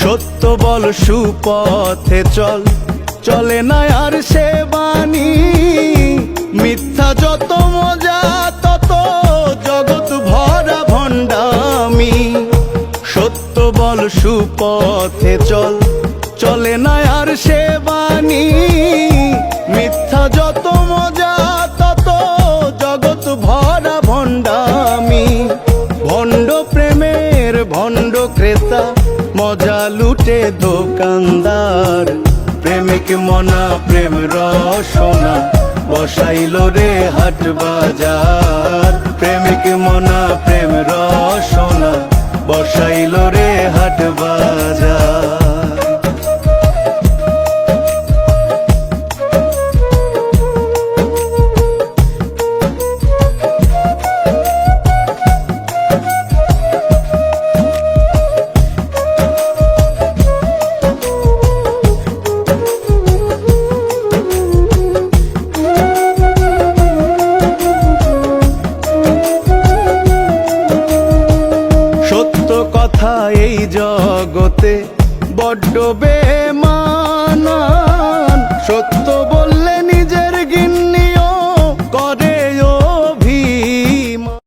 সত্য বল সুপথে চল, চলে না আর সে বাণী। মিথ্যা যত মজা তত জগৎ ভরা ভণ্ডামি। সত্য বল সুপথে চল, চলে না আর সে বাণী। মিথ্যা যত মজা তত জগৎ ভরা ভণ্ডামি। ভণ্ড প্রেমের ভণ্ড ক্রেতা, মজা লুটে দোকানদার। প্রেমিক মনা প্রেম রসনা, বসাইল রে হাট বাজার। প্রেমিক মনা প্রেম রসনা, বসাইল রে হাট বাজার। কথা এই জগতে বড্ড বেমানান। সত্য